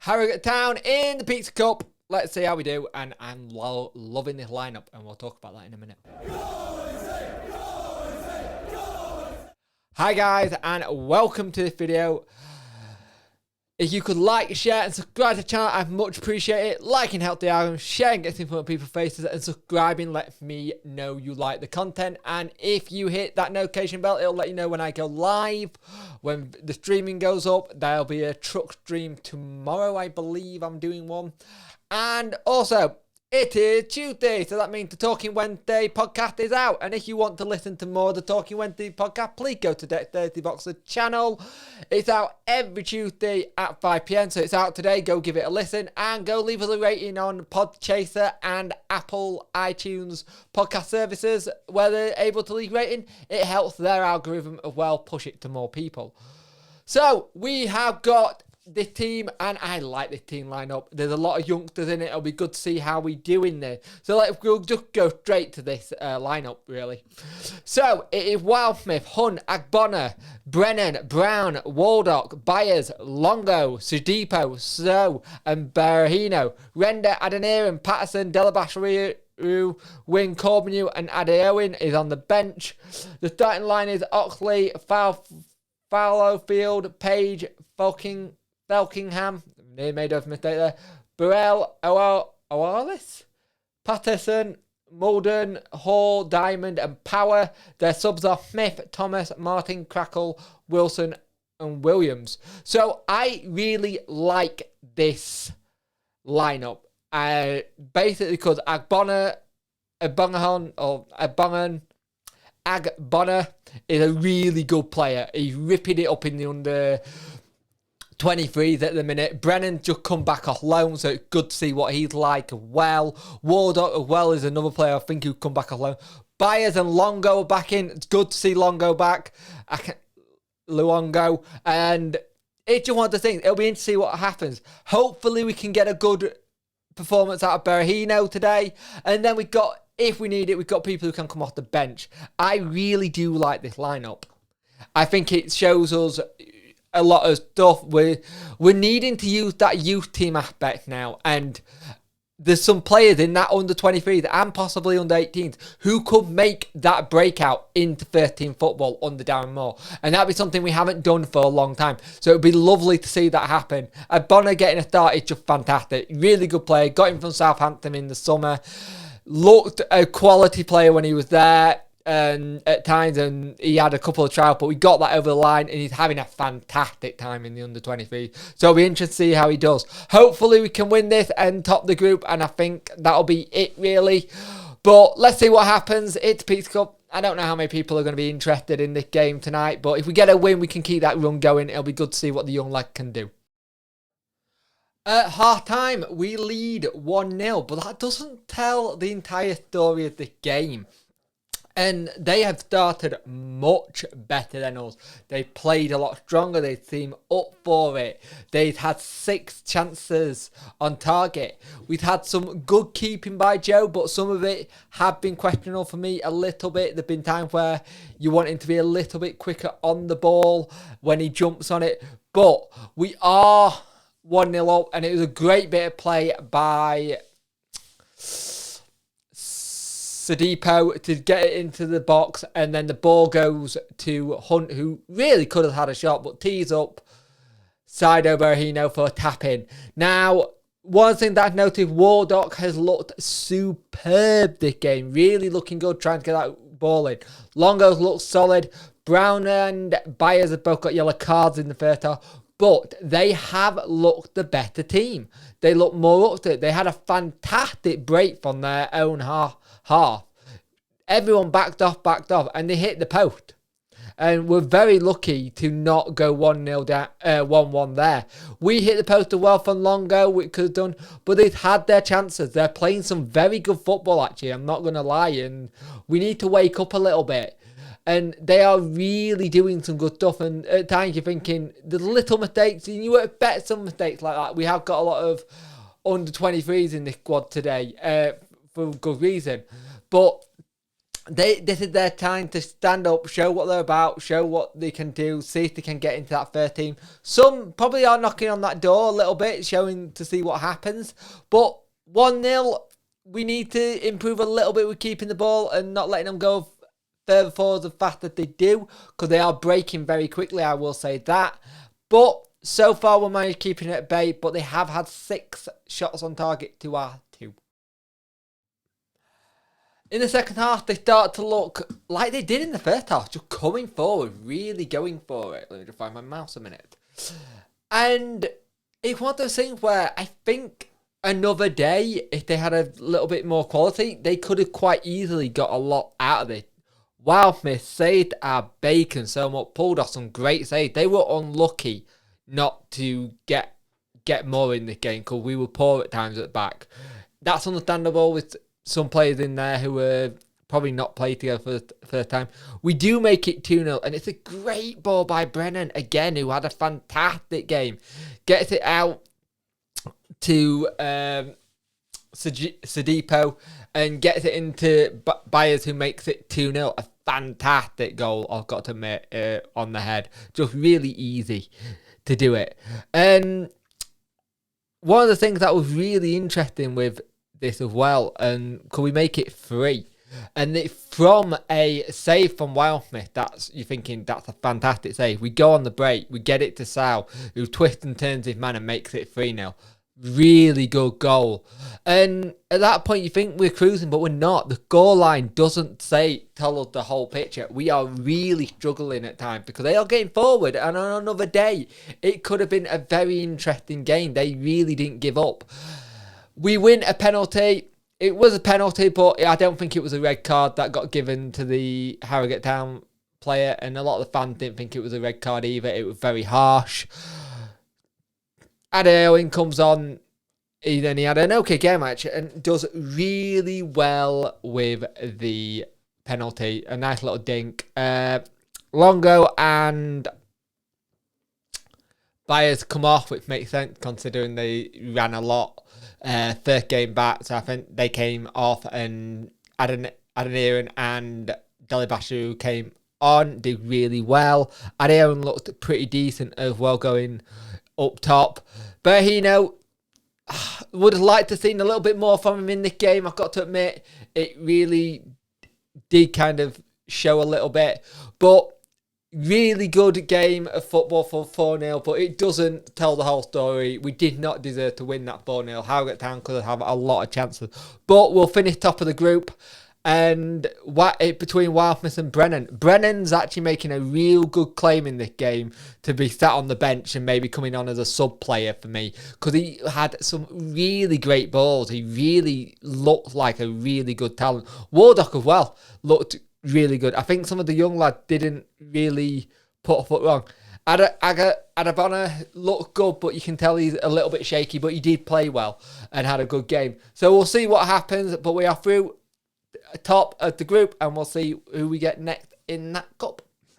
Harrogate Town in the Pizza Cup. Let's see how we do. And I'm loving this lineup, and we'll talk about that in a minute. Hi guys, and welcome to this video. If you could like, share, and subscribe to the channel, I'd much appreciate it. Liking helps the algorithm, sharing gets in front of people's faces, and subscribing lets me know you like the content. And if you hit that notification bell, it'll let you know when I go live, when the streaming goes up. There'll be a truck stream tomorrow, I believe I'm doing one. And also, it is Tuesday, so that means the Talking Wednesday podcast is out. And if you want to listen to more of the Talking Wednesday podcast, please go to Dexterity Boxer channel. It's out every Tuesday at 5 PM, so it's out today. Go give it a listen and go leave us a rating on Podchaser and Apple iTunes podcast services where they're able to leave rating. It helps their algorithm as well push it to more people. So we have got this team, and I like this team lineup. There's a lot of youngsters in it. It'll be good to see how we do in there. So we'll just go straight to this lineup, really. So it is Wildsmith, Hunt, Agbonna, Brennan, Brown, Waldock, Byers, Longo, Sudipo, So, and Berahino. Render, Adeniran, Patterson, Delabasheru, Wing, Corbenew, and Adeowen is on the bench. The starting line is Oxley, Fallowfield, Page, Felkingham, they made a mistake there. Burrell, Oalis, Patterson, Mulden, Hall, Diamond, and Power. Their subs are Smith, Thomas, Martin, Crackle, Wilson, and Williams. So I really like this lineup. Basically because Agbonna is a really good player. He's ripping it up in the under 23s at the minute. Brennan just come back off loan, so it's good to see what he's like as well. Waldock as well is another player I think who'll come back off loan. Byers and Longo are back in. It's good to see Longo back. Luongo. And it's just one of the things. It'll be interesting to see what happens. Hopefully we can get a good performance out of Berahino today. And then if we need it, we've got people who can come off the bench. I really do like this lineup. I think it shows us a lot of stuff. We're needing to use that youth team aspect now, and there's some players in that under 23s and possibly under 18s who could make that breakout into first team football under Darren Moore, and that'd be something we haven't done for a long time. So it'd be lovely to see that happen. Bonner getting a start is just fantastic. Really good player. Got him from Southampton in the summer. Looked a quality player when he was there. At times, and he had a couple of trials, but we got that over the line, and he's having a fantastic time in the under 23. So it'll be interesting to see how he does. Hopefully we can win this and top the group, and I think that'll be it really. But let's see what happens. It's Pizza Cup. I don't know how many people are going to be interested in this game tonight, but if we get a win, we can keep that run going. It'll be good to see what the young lad can do. At half-time, we lead 1-0, but that doesn't tell the entire story of the game. And they have started much better than us. They played a lot stronger. They seem up for it. They've had 6 chances on target. We've had some good keeping by Joe, but some of it have been questionable for me a little bit. There have been times where you want him to be a little bit quicker on the ball when he jumps on it. But we are 1-0 up, and it was a great bit of play by Sudipo to get it into the box, and then the ball goes to Hunt, who really could have had a shot, but tees up Sido Berahino for a tap-in. Now, one thing that I've noticed, Waldock has looked superb this game, really looking good, trying to get that ball in. Longo's looked solid. Brown and Byers have both got yellow cards in the first half, but they have looked the better team. They look more up to it. They had a fantastic break from their own half. Everyone backed off, and they hit the post. And we're very lucky to not go 1-0 down, 1-1 there. We hit the post as well from Longo, we could have done, but they've had their chances. They're playing some very good football, actually, I'm not going to lie, and we need to wake up a little bit. And they are really doing some good stuff, and at times you're thinking, the little mistakes, and you would expect some mistakes like that. We have got a lot of under 23s in this squad today, for good reason. But This is their time to stand up, show what they're about, show what they can do, see if they can get into that first team. Some probably are knocking on that door a little bit, showing to see what happens. But 1-0, we need to improve a little bit with keeping the ball and not letting them go further forward as fast as they do, because they are breaking very quickly, I will say that. But so far, we're managed keeping it at bay, but they have had 6 shots on target to our 2. In the second half, they start to look like they did in the first half, just coming forward, really going for it. Let me just find my mouse a minute. And it's one of those things where I think another day, if they had a little bit more quality, they could have quite easily got a lot out of it. Wildsmith saved our bacon so much, pulled off some great saves. They were unlucky not to get more in this game because we were poor at times at the back. That's understandable with some players in there who were probably not played together for the first time. We do make it 2-0, and it's a great ball by Brennan, again, who had a fantastic game. Gets it out to Sadipo and gets it into Byers, who makes it 2-0. A fantastic goal, I've got to admit, on the head. Just really easy to do it. And one of the things that was really interesting with this as well, and could we make it 3? And it's from a save from Wildsmith. You're thinking that's a fantastic save. We go on the break, we get it to Sal, who twists and turns his man and makes it 3-0. Really good goal. And at that point you think we're cruising, but we're not. The goal line doesn't tell us the whole picture. We are really struggling at times because they are getting forward, and on another day it could have been a very interesting game. They really didn't give up. We win a penalty. It was a penalty, but I don't think it was a red card that got given to the Harrogate Town player, and a lot of the fans didn't think it was a red card either. It was very harsh. Adeoyin comes on, then he had an okay game actually, and does really well with the penalty. A nice little dink. Longo and Byers come off, which makes sense considering they ran a lot first game back. So I think they came off, and Adeniran and Delibashu came on, did really well. Adeoyin looked pretty decent as well going up top. Berahino, would have liked to have seen a little bit more from him in this game. I've got to admit, it really did kind of show a little bit. But really good game of football for 4-0, but it doesn't tell the whole story. We did not deserve to win that 4-0. Harrogate Town could have a lot of chances. But we'll finish top of the group. And between Wildsmith and Brennan. Brennan's actually making a real good claim in this game to be sat on the bench and maybe coming on as a sub player for me, because he had some really great balls. He really looked like a really good talent. Wardock as well looked really good. I think some of the young lads didn't really put a foot wrong. Adabana looked good, but you can tell he's a little bit shaky, but he did play well and had a good game. So we'll see what happens, but we are through top of the group, and we'll see who we get next in that cup.